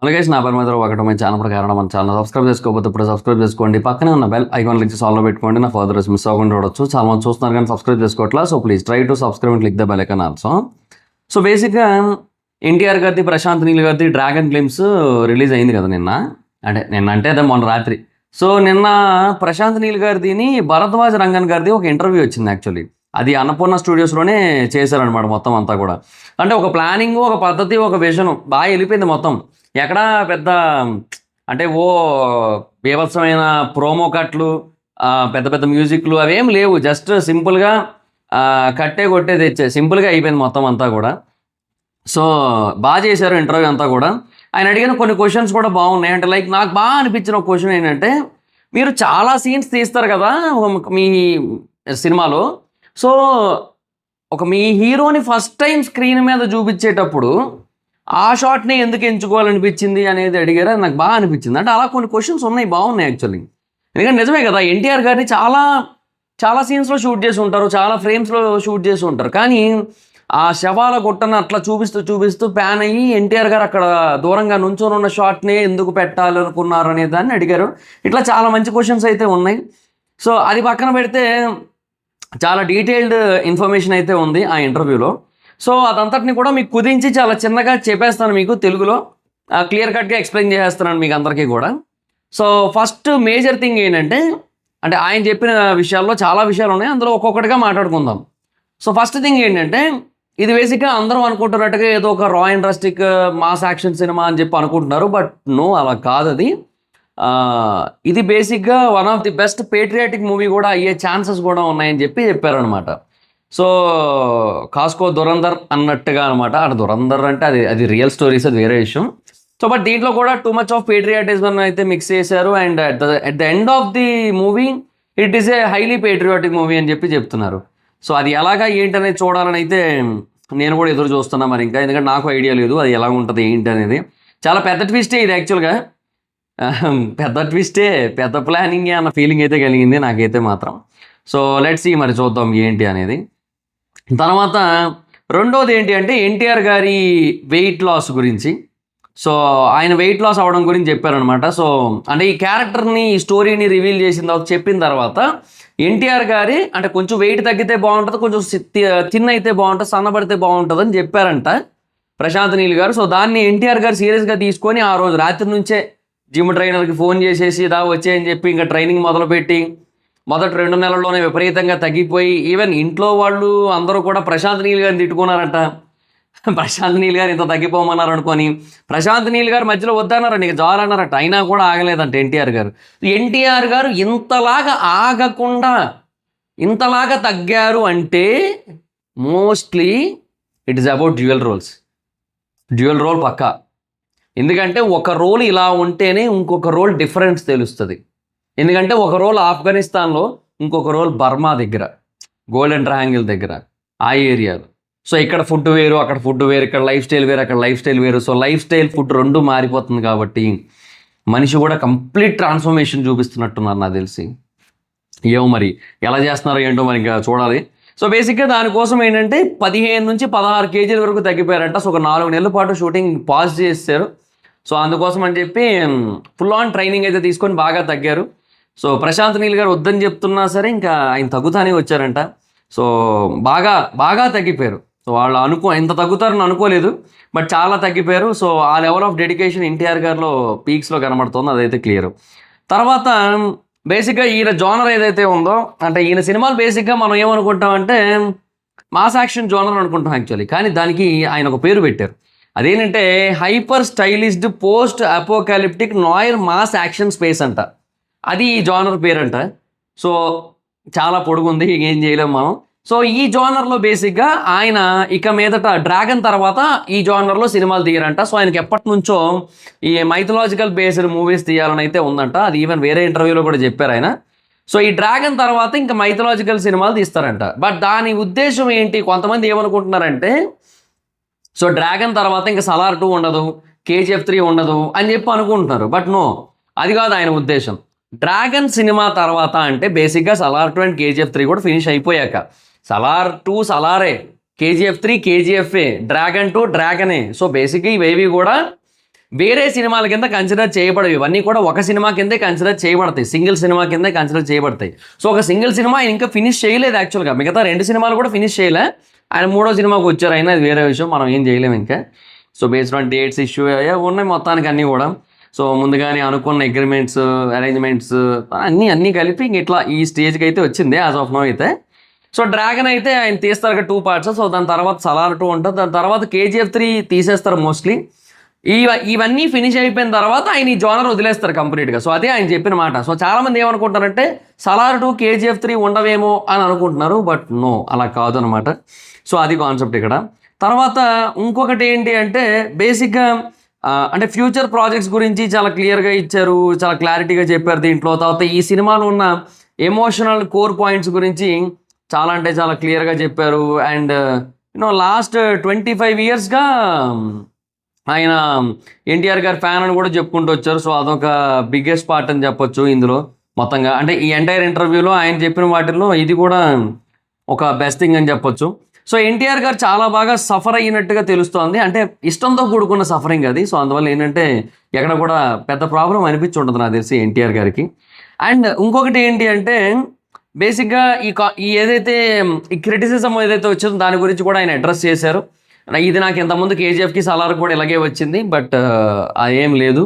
అలాగే నా పేరు మీద ఒకటి మీ ఛానల్ ప్రకారం మన ఛానల్ సబ్స్క్రైబ్ చేసుకోకపోతే ఇప్పుడు సబ్స్క్రైబ్ చేసుకోండి. పక్కనే ఉన్న బెల్ ఐకాన్ క్లిక్ చేసి ఆల్లో పెట్టుకోండి. నా ఫర్దర్స్ మిస్ అవ్వకుండా చూడొచ్చు. చాలా మంది చూస్తున్నారు కానీ సబ్స్క్రైబ్ చేసుకోవట్లా. So please try to subscribe and click the bell icon also. So బేసిక్గా ఎన్టీఆర్ గారిది, ప్రశాంత్ నీల్ గారిది డ్రాగన్ ఫిల్మ్స్ రిలీజ్ అయింది కదా నిన్న. అంటే అదే మొన్న రాత్రి. సో నిన్న ప్రశాంత్ నీల్ గారిదిని భరద్వాజ్ రంగన్ గారిది ఒక ఇంటర్వ్యూ వచ్చింది. యాక్చువల్లీ అది అన్నపూర్ణ స్టూడియోస్లోనే చేశారనమాట మొత్తం అంతా కూడా. అంటే ఒక ప్లానింగ్, ఒక పద్ధతి, ఒక విజన్ బాగా వెళ్ళిపోయింది మొత్తం. ఎక్కడా పెద్ద అంటే బీభత్సమైన ప్రోమో కట్లు, పెద్ద పెద్ద మ్యూజిక్లు అవేం లేవు. జస్ట్ సింపుల్గా కట్టే కొట్టే తెచ్చే సింపుల్గా అయిపోయింది మొత్తం అంతా కూడా. సో బాగా చేశారు ఇంటర్వ్యూ అంతా కూడా. ఆయన అడిగిన కొన్ని క్వశ్చన్స్ కూడా బాగున్నాయి. అంటే లైక్ నాకు బాగా అనిపించిన ఒక క్వశ్చన్ ఏంటంటే, మీరు చాలా సీన్స్ తీస్తారు కదా మీ సినిమాలో. సో మీ హీరోని ఫస్ట్ టైం స్క్రీన్ మీద చూపించేటప్పుడు ఆ షాట్ని ఎందుకు ఎంచుకోవాలనిపించింది అనేది అడిగారా. నాకు బాగా అనిపించింది. అంటే అలా కొన్ని క్వశ్చన్స్ ఉన్నాయి, బాగున్నాయి యాక్చువల్లీ. ఎందుకంటే నిజమే కదా, ఎన్టీఆర్ గారిని చాలా చాలా సీన్స్లో షూట్ చేసి ఉంటారు, చాలా ఫ్రేమ్స్లో షూట్ చేసి ఉంటారు. కానీ ఆ శవాల గుట్టను అట్లా చూపిస్తూ ప్యాన్ అయ్యి ఎన్టీఆర్ గారు అక్కడ దూరంగా నుంచొని ఉన్న షాట్ని ఎందుకు పెట్టాలనుకున్నారు అనే దాన్ని అడిగారు. ఇట్లా చాలా మంచి క్వశ్చన్స్ అయితే ఉన్నాయి. సో అది పక్కన పెడితే చాలా డీటెయిల్డ్ ఇన్ఫర్మేషన్ అయితే ఉంది ఆ ఇంటర్వ్యూలో. సో అదంతటిని కూడా మీకు కుదించి చాలా చిన్నగా చెప్పేస్తాను, మీకు తెలుగులో క్లియర్ కట్గా ఎక్స్ప్లెయిన్ చేసేస్తున్నాను మీకు అందరికీ కూడా. సో ఫస్ట్ మేజర్ థింగ్ ఏంటంటే, అంటే ఆయన చెప్పిన విషయాల్లో చాలా విషయాలు ఉన్నాయి, అందులో ఒక్కొక్కటిగా మాట్లాడుకుందాం. సో ఫస్ట్ థింగ్ ఏంటంటే, ఇది బేసిక్గా అందరూ అనుకుంటున్నట్టుగా ఏదో ఒక రా and rustic mass action cinema అని చెప్పి అనుకుంటున్నారు. బట్ నో, అలా కాదు. అది ఇది బేసిక్గా one of the best patriotic movie కూడా అయ్యే ఛాన్సెస్ కూడా ఉన్నాయని చెప్పారనమాట. సో కాస్కో దురంధర్ అన్నట్టుగా అనమాట. అక్కడ దురంధర్ అంటే అది రియల్ స్టోరీస్, అది వేరే విషయం. సో బట్ దీంట్లో కూడా టూ మచ్ ఆఫ్ పేట్రియాటిజం అయితే మిక్స్ చేశారు. And at the end of the movie it is a highly patriotic movie అని చెప్తున్నారు. సో అది ఎలాగా ఏంటనేది చూడాలని అయితే నేను కూడా ఎదురు చూస్తున్నా మరి ఇంకా. ఎందుకంటే నాకు ఐడియా లేదు అది ఎలా ఉంటుంది ఏంటి అనేది. చాలా పెద్ద ట్విస్టే ఇది యాక్చువల్గా. పెద్ద ట్విస్టే, పెద్ద ప్లానింగే అన్న ఫీలింగ్ అయితే కలిగింది నాకైతే మాత్రం. సో లెట్స్ సీ, మరి చూద్దాం ఏంటి అనేది. తర్వాత రెండోది ఏంటి అంటే, ఎన్టీఆర్ గారి వెయిట్ లాస్ గురించి. సో ఆయన వెయిట్ లాస్ అవ్వడం గురించి చెప్పారనమాట. సో అంటే ఈ క్యారెక్టర్ని, ఈ స్టోరీని రివీల్ చెప్పిన తర్వాత ఎన్టీఆర్ గారి అంటే కొంచెం వెయిట్ తగ్గితే బాగుంటుంది, కొంచెం తిన్న అయితే బాగుంటుంది, సన్నబడితే బాగుంటుంది అని చెప్పారంట ప్రశాంత్ నీల్ గారు. సో దాన్ని ఎన్టీఆర్ గారు సీరియస్గా తీసుకొని ఆ రోజు రాత్రి నుంచే జిమ్ ట్రైనర్కి ఫోన్ చేసేసి వచ్చేయని చెప్పి ఇంకా ట్రైనింగ్ మొదలుపెట్టి మొదటి 2 నెలల్లోనే విపరీతంగా తగ్గిపోయి ఈవెన్ ఇంట్లో వాళ్ళు అందరూ కూడా ప్రశాంత్ నీల్ గారిని తిట్టుకున్నారంట. ప్రశాంత్ నీల్ గారు ఇంత తగ్గిపోమన్నారు అనుకొని ప్రశాంత్ నీల్ గారు మధ్యలో వద్దన్నారంట, ఇక జాలన్నారట. అయినా కూడా ఆగలేదంట ఎన్టీఆర్ గారు ఇంతలాగా ఆగకుండా ఇంతలాగా తగ్గారు అంటే mostly it is about dual role పక్కా. ఎందుకంటే ఒక రోల్ ఇలా ఉంటేనే ఇంకొక రోల్ డిఫరెన్స్ తెలుస్తుంది. ఎందుకంటే ఒక రోల్ ఆఫ్ఘనిస్తాన్లో, ఇంకొక రోల్ బర్మా దగ్గర, గోల్డెన్ ట్రయాంగిల్ దగ్గర, ఆ ఏరియాలో. సో ఇక్కడ ఫుడ్ వేరు, అక్కడ ఫుడ్ వేరు, ఇక్కడ లైఫ్ స్టైల్ వేరు, అక్కడ లైఫ్ స్టైల్ వేరు. సో లైఫ్ స్టైల్, ఫుడ్ రెండు మారిపోతుంది కాబట్టి మనిషి కూడా కంప్లీట్ ట్రాన్స్ఫర్మేషన్ చూపిస్తున్నట్టున్నారు నాకు తెలిసి. ఏమో మరి ఎలా చేస్తున్నారో ఏంటో మరి ఇంకా చూడాలి. సో బేసిక్గా దానికోసం ఏంటంటే 15 నుంచి 16 కేజీల వరకు తగ్గిపోయారంట. సో ఒక 4 నెలల పాటు షూటింగ్ పాజ్ చేశారు. సో అందుకోసం అని చెప్పి ఫుల్ ఆన్ ట్రైనింగ్ అయితే తీసుకొని బాగా తగ్గారు. సో ప్రశాంత్ నీల్ గారు వద్దని చెప్తున్నా సరే ఇంకా ఆయన తగ్గుతానే వచ్చారంట. సో బాగా తగ్గిపోయారు. సో వాళ్ళు ఇంత తగ్గుతారని అనుకోలేదు, బట్ చాలా తగ్గిపోయారు. సో ఆ లెవెల్ ఆఫ్ డెడికేషన్ ఎన్టీఆర్ గారిలో పీక్స్లో కనబడుతుందో అదైతే క్లియర్. తర్వాత బేసిక్గా ఈయన జోనర్ ఏదైతే ఉందో, అంటే ఈయన సినిమాలు బేసిక్గా మనం ఏమనుకుంటామంటే మాస్ యాక్షన్ జోనర్ అనుకుంటాం యాక్చువల్లీ. కానీ దానికి ఆయన ఒక పేరు పెట్టారు. అదేంటంటే hyper stylised post apocalyptic noir mass action space అంట. అది ఈ జోనర్ పేరంట. సో చాలా పొడుగుంది, ఏం చేయలేము మనం. సో ఈ జోనర్లో బేసిక్గా ఆయన ఇక మీదట డ్రాగన్ తర్వాత ఈ జోనర్లో సినిమాలు తీయరంట. సో ఆయనకి ఎప్పటి నుంచో ఈ మైథలాజికల్ బేస్డ్ మూవీస్ తీయాలని అయితే ఉందంట. అది ఈవెన్ వేరే ఇంటర్వ్యూలో కూడా చెప్పారు ఆయన. సో ఈ డ్రాగన్ తర్వాత ఇంకా మైథలాజికల్ సినిమాలు తీస్తారంట. బట్ దాని ఉద్దేశం ఏంటి, కొంతమంది ఏమనుకుంటున్నారంటే, సో డ్రాగన్ తర్వాత ఇంకా సలార్ 2 ఉండదు, KGF 3 ఉండదు అని చెప్పి అనుకుంటున్నారు. బట్ నో, అది కాదు ఆయన ఉద్దేశం. డ్రాగన్ సినిమా తర్వాత అంటే బేసిక్గా సలార్ 2 అండ్ KGF 3 కూడా ఫినిష్ అయిపోయాక సలార్ 2 సలారే, KGF 3 KGF, డ్రాగన్ 2 డ్రాగనే. సో బేసిక్గా ఇవేవి కూడా వేరే సినిమాల కింద కన్సిడర్ చేయబడవు. ఇవన్నీ కూడా ఒక సినిమా కిందే కన్సిడర్ చేయబడతాయి, సింగిల్ సినిమా కిందే కన్సిడర్ చేయబడతాయి. సో ఒక సింగిల్ సినిమా ఆయన ఇంకా ఫినిష్ చేయలేదు యాక్చువల్గా, మిగతా 2 సినిమాలు కూడా ఫినిష్ చేయలే. ఆయన 3వ సినిమాకి వచ్చారు, అయినా అది వేరే విషయం, మనం ఏం చేయలేము ఇంకా. So based on dates issue ఉన్నాయి మొత్తానికి అన్నీ కూడా. సో ముందుగానే అనుకున్న అగ్రిమెంట్స్, అరేంజ్మెంట్స్ అన్నీ కలిపి ఇట్లా ఈ స్టేజ్కి అయితే వచ్చింది యాజ్ ఆఫ్ నో అయితే. సో డ్రాగన్ అయితే ఆయన తీస్తారు 2 పార్ట్స్. సో దాని తర్వాత సలార్ 2 ఉంటుంది, దాని తర్వాత KGF 3 తీసేస్తారు మోస్ట్లీ. ఇవన్నీ ఫినిష్ అయిపోయిన తర్వాత ఆయన ఈ జోనర్ వదిలేస్తారు కంప్లీట్గా. సో అదే ఆయన చెప్పిన మాట. సో చాలామంది ఏమనుకుంటారంటే సలార్ 2 KGF 3 ఉండవేమో అని అనుకుంటున్నారు, బట్ నో, అలా కాదు అనమాట. సో అది కాన్సెప్ట్ ఇక్కడ. తర్వాత ఇంకొకటి ఏంటి అంటే బేసిక్గా అంటే ఫ్యూచర్ ప్రాజెక్ట్స్ గురించి చాలా క్లియర్గా ఇచ్చారు, చాలా క్లారిటీగా చెప్పారు దీంట్లో. తర్వాత ఈ సినిమాలో ఉన్న ఎమోషనల్ కోర్ పాయింట్స్ గురించి చాలా అంటే చాలా క్లియర్గా చెప్పారు. అండ్ లాస్ట్ 25 ఇయర్స్గా ఆయన ఎన్టీఆర్ గారి ఫ్యాన్ అని కూడా చెప్పుకుంటూ వచ్చారు. సో అదొక బిగ్గెస్ట్ పార్ట్ అని చెప్పొచ్చు ఇందులో మొత్తంగా. అంటే ఈ ఎంటైర్ ఇంటర్వ్యూలో ఆయన చెప్పిన వాటిల్లో ఇది కూడా ఒక బెస్ట్ థింగ్ అని చెప్పొచ్చు. సో ఎన్టీఆర్ గారు చాలా బాగా సఫర్ అయినట్టుగా తెలుస్తోంది, అంటే ఇష్టంతో కూడుకున్న సఫరింగ్ అది. సో అందువల్ల ఏంటంటే ఎక్కడ కూడా పెద్ద ప్రాబ్లం అనిపించుంటుంది నాకు తెలిసి ఎన్టీఆర్ గారికి. అండ్ ఇంకొకటి ఏంటి అంటే బేసిక్గా ఈ ఏదైతే ఈ క్రిటిసిజం ఏదైతే వచ్చిందో దాని గురించి కూడా ఆయన అడ్రస్ చేశారు. ఇది నాకు ఇంతకుముందు KGFకి సలార్ కూడా ఇలాగే వచ్చింది, బట్ అదేం లేదు,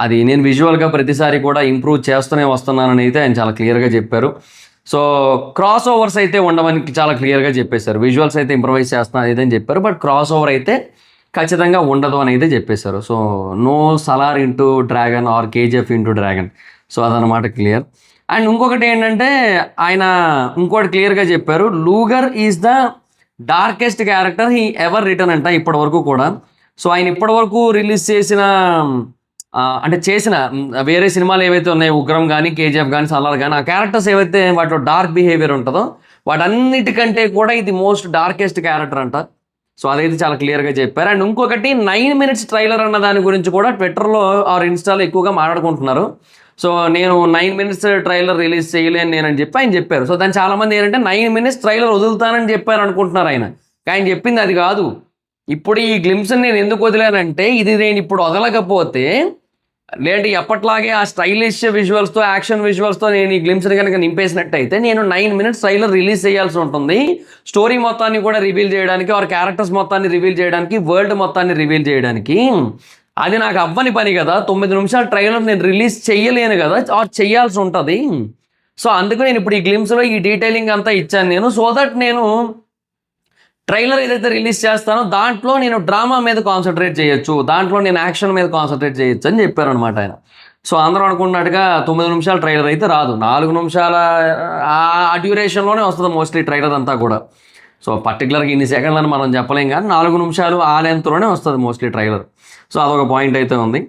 అది నేను విజువల్గా ప్రతిసారి కూడా ఇంప్రూవ్ చేస్తూనే వస్తున్నానని అయితే ఆయన చాలా క్లియర్గా చెప్పారు. సో క్రాస్ ఓవర్స్ అయితే ఉండవని చాలా క్లియర్గా చెప్పేశారు. విజువల్స్ అయితే ఇంప్రవైజ్ చేస్తున్నాను అయితే అని చెప్పారు, బట్ క్రాస్ ఓవర్ అయితే ఖచ్చితంగా ఉండదు అని అయితే చెప్పేశారు. So no Salaar into dragon or KGF into dragon. So అదనమాట క్లియర్. అండ్ ఇంకొకటి ఏంటంటే ఆయన ఇంకోటి క్లియర్గా చెప్పారు, Luger is the darkest character he ever return అంట ఇప్పటి వరకు కూడా. సో ఆయన ఇప్పటి వరకు రిలీజ్ చేసిన అంటే చేసిన వేరే సినిమాలు ఏవైతే ఉన్నాయో, ఉగ్రం కానీ KGF కానీ సలార్ కానీ, ఆ క్యారెక్టర్స్ ఏవైతే వాటిలో డార్క్ బిహేవియర్ ఉంటుందో వాటన్నిటికంటే కూడా ఇది మోస్ట్ డార్కెస్ట్ క్యారెక్టర్ అంట. సో అదైతే చాలా క్లియర్గా చెప్పారు. అండ్ ఇంకొకటి 9 మినిట్స్ ట్రైలర్ అన్న దాని గురించి కూడా ట్విట్టర్లో ఆర్ ఇన్స్టాలో ఎక్కువగా మాట్లాడుకుంటున్నారు. సో నేను 9 మినిట్స్ ట్రైలర్ రిలీజ్ చేయలేను నేనని చెప్పి ఆయన చెప్పారు. సో దాన్ని చాలామంది ఏంటంటే 9 మినిట్స్ ట్రైలర్ వదులుతానని చెప్పారు అనుకుంటున్నారు ఆయన. ఆయన చెప్పింది అది కాదు. ఇప్పుడు ఈ గ్లిమ్స్ని నేను ఎందుకు వదిలానంటే ఇది నేను ఇప్పుడు వదలకపోతే లేదంటే ఎప్పట్లాగే ఆ స్టైలిష్ విజువల్స్తో, యాక్షన్ విజువల్స్తో నేను ఈ గ్లిమ్స్ని కనుక నింపేసినట్టయితే నేను 9 మినిట్స్ ట్రైలర్ రిలీజ్ చేయాల్సి ఉంటుంది. స్టోరీ మొత్తాన్ని కూడా రివీల్ చేయడానికి, ఆర్ క్యారెక్టర్స్ మొత్తాన్ని రివీల్ చేయడానికి, వరల్డ్ మొత్తాన్ని రివీల్ చేయడానికి. అది నాకు అవ్వని పని కదా. 9 నిమిషాల ట్రైలర్ నేను రిలీజ్ చేయలేను కదా, ఆర్ చేయాల్సి ఉంటుంది. సో అందుకు నేను ఇప్పుడు ఈ గ్లిమ్స్లో ఈ డీటెయిలింగ్ అంతా ఇచ్చాను నేను, సో దట్ నేను ట్రైలర్ ఏదైతే రిలీజ్ చేస్తానో దాంట్లో నేను డ్రామా మీద కాన్సన్ట్రేట్ చేయొచ్చు, దాంట్లో నేను యాక్షన్ మీద కాన్సన్ట్రేట్ చేయొచ్చు అని చెప్పారు అనమాట ఆయన. సో అందరూ అనుకున్నట్టుగా 9 నిమిషాల ట్రైలర్ అయితే రాదు, 4 నిమిషాల ఆ డ్యూరేషన్లోనే వస్తుంది మోస్ట్లీ ట్రైలర్ అంతా కూడా. సో పర్టికులర్గా ఇన్ని సెకండ్లని మనం చెప్పలేం, కానీ 4 నిమిషాలు ఆ లెంత్లోనే వస్తుంది మోస్ట్లీ ట్రైలర్. సో అదొక పాయింట్ అయితే ఉంది.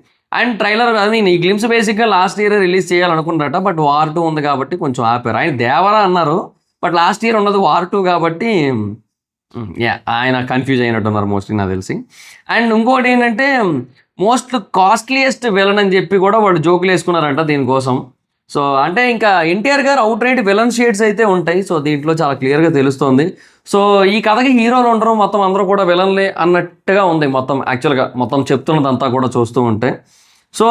అండ్ ట్రైలర్ అది ఈ గ్లిమ్స్ బేసిక్గా లాస్ట్ ఇయర్ రిలీజ్ చేయాలనుకుంటారట, బట్ వార్ 2 ఉంది కాబట్టి కొంచెం ఆపారు. ఆయన దేవరా అన్నారు, బట్ లాస్ట్ ఇయర్ ఉన్నది వార్ 2 కాబట్టి ఆయన కన్ఫ్యూజ్ అయినట్టున్నారు మోస్ట్లీ నాకు తెలిసి. అండ్ ఇంకోటి ఏంటంటే మోస్ట్ కాస్ట్లీయెస్ట్ విలన్ అని చెప్పి కూడా వాళ్ళు జోకులు వేసుకున్నారంట దీనికోసం. సో అంటే ఇంకా ఎన్టీఆర్ గారు అవుట్ రైట్ విలన్ షేడ్స్ అయితే ఉంటాయి. సో దీంట్లో చాలా క్లియర్గా తెలుస్తుంది. సో ఈ కథకి హీరోలు ఉండరు, మొత్తం అందరూ కూడా విలన్లే అన్నట్టుగా ఉంది మొత్తం యాక్చువల్గా మొత్తం చెప్తున్నదంతా కూడా చూస్తూ ఉంటే. సో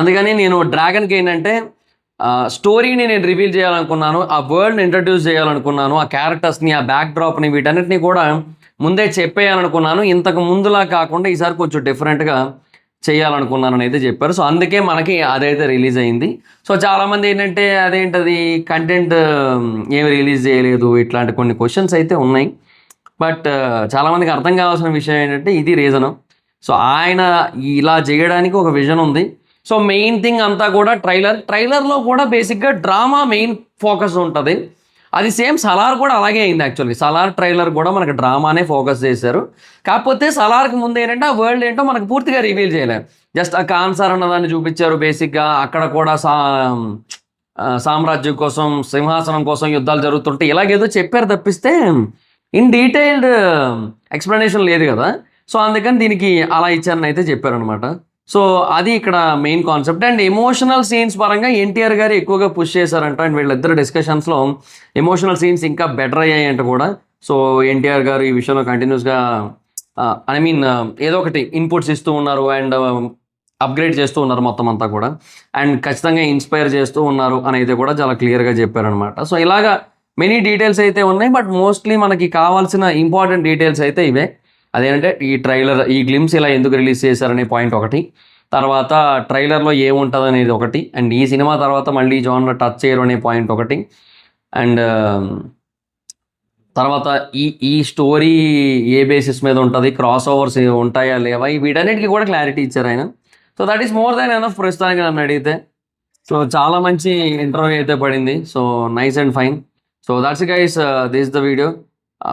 అందుకని నేను డ్రాగన్కి ఏంటంటే స్టోరీని నేను రివీల్ చేయాలనుకున్నాను, ఆ వరల్డ్ని ఇంట్రడ్యూస్ చేయాలనుకున్నాను, ఆ క్యారెక్టర్స్ని, ఆ బ్యాక్ డ్రాప్ని, వీటన్నిటిని కూడా ముందే చెప్పేయాలనుకున్నాను. ఇంతకు ముందులా కాకుండా ఈసారి కొంచెం డిఫరెంట్గా చేయాలనుకున్నాను అయితే చెప్పారు. సో అందుకే మనకి అదైతే రిలీజ్ అయింది. సో చాలామంది ఏంటంటే అదేంటది కంటెంట్ ఏమి రిలీజ్ చేయలేదు, ఇట్లాంటి కొన్ని క్వశ్చన్స్ అయితే ఉన్నాయి. బట్ చాలామందికి అర్థం కావాల్సిన విషయం ఏంటంటే ఇది రీజను. సో ఆయన ఇలా చేయడానికి ఒక విజన్ ఉంది. సో మెయిన్ థింగ్ అంతా కూడా ట్రైలర్లో కూడా బేసిక్గా డ్రామా మెయిన్ ఫోకస్ ఉంటుంది. అది సేమ్ సలార్ కూడా అలాగే అయింది యాక్చువల్లీ. సలార్ ట్రైలర్ కూడా మనకు డ్రామానే ఫోకస్ చేశారు. కాకపోతే సలార్కి ముందు ఏంటంటే ఆ వరల్డ్ ఏంటో మనకు పూర్తిగా రివీల్ చేయలేరు, జస్ట్ ఆ కాన్సార్ అన్నదాన్ని చూపించారు. బేసిక్గా అక్కడ కూడా సామ్రాజ్యం కోసం, సింహాసనం కోసం యుద్ధాలు జరుగుతుంటే ఇలాగేదో చెప్పారు తప్పిస్తే ఇన్ డీటెయిల్డ్ ఎక్స్ప్లెనేషన్ లేదు కదా. సో అందుకని దీనికి అలా ఇచ్చారని అయితే చెప్పారనమాట. సో అది ఇక్కడ main concept. And emotional scenes పరంగా ఎన్టీఆర్ గారు ఎక్కువగా పుష్ చేశారంట. అండ్ వీళ్ళిద్దరు డిస్కషన్స్లో ఎమోషనల్ సీన్స్ ఇంకా బెటర్ అయ్యాయంట కూడా. సో ఎన్టీఆర్ గారు ఈ విషయంలో కంటిన్యూస్గా ఐ మీన్ ఏదో ఒకటి ఇన్పుట్స్ ఇస్తూ ఉన్నారు అండ్ అప్గ్రేడ్ చేస్తూ ఉన్నారు మొత్తం అంతా కూడా. అండ్ ఖచ్చితంగా ఇన్స్పైర్ చేస్తూ ఉన్నారు అని అయితే కూడా చాలా క్లియర్గా చెప్పారనమాట. సో ఇలాగా మెనీ డీటెయిల్స్ అయితే ఉన్నాయి, బట్ మోస్ట్లీ మనకి కావాల్సిన ఇంపార్టెంట్ డీటెయిల్స్ అయితే ఇవే. అదేంటంటే ఈ ట్రైలర్, ఈ గ్లిమ్స్ ఇలా ఎందుకు రిలీజ్ చేశారనే పాయింట్ ఒకటి, తర్వాత ట్రైలర్లో ఏముంటుంది అనేది ఒకటి, అండ్ ఈ సినిమా తర్వాత మళ్ళీ జానర్ టచ్ చేయరు అనే పాయింట్ ఒకటి, అండ్ తర్వాత ఈ స్టోరీ ఏ బేసిస్ మీద ఉంటుంది, క్రాస్ ఓవర్స్ ఉంటాయా లేవా, వీటన్నిటికీ కూడా క్లారిటీ ఇచ్చారు ఆయన. So that is more than enough ప్రస్తుతానికి నన్ను అడిగితే. సో చాలా మంచి ఇంటర్వ్యూ అయితే పడింది. So nice and fine. So that's guys, this the video.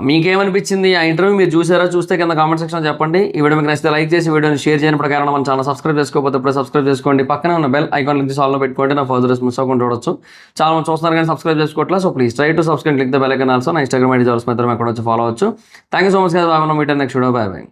మీకేమనిపించింది ఆ ఇంటర్వ్యూ? మీరు చూసారా? చూస్తే కింద కామెంట్ సెక్షన్లో చెప్పండి. ఈ వీడియో మీకు నచ్చితే లైక్ చేసి వీడియోని షేర్ చేయని ప్రకారం మన ఛానల్ సబ్స్క్రైబ్ చేసుకోకపోతే ఇప్పుడు సబ్స్క్రైబ్ చేసుకోండి. పక్కనే ఉన్న బెల్ ఐకాన్ లింక్ ఆల్లో పెట్టుకోండి, నా ఫర్దర్ మిస్ అవ్వకుండా చూడొచ్చు. చాలా మంది చూస్తున్నారు కానీ సబ్స్క్రైబ్ చేసుకోవట్లేదు. So please try to subscribe, click the bell icon also. నా ఇన్స్టాగ్రామ్ ఐడి జాల్స్ మాత్రం అక్కడ వచ్చి ఫాలో అవచ్చు. Thank you so much. బాగున్నాం. మీటర్ నెక్స్ట్ వీడియో. Bye by.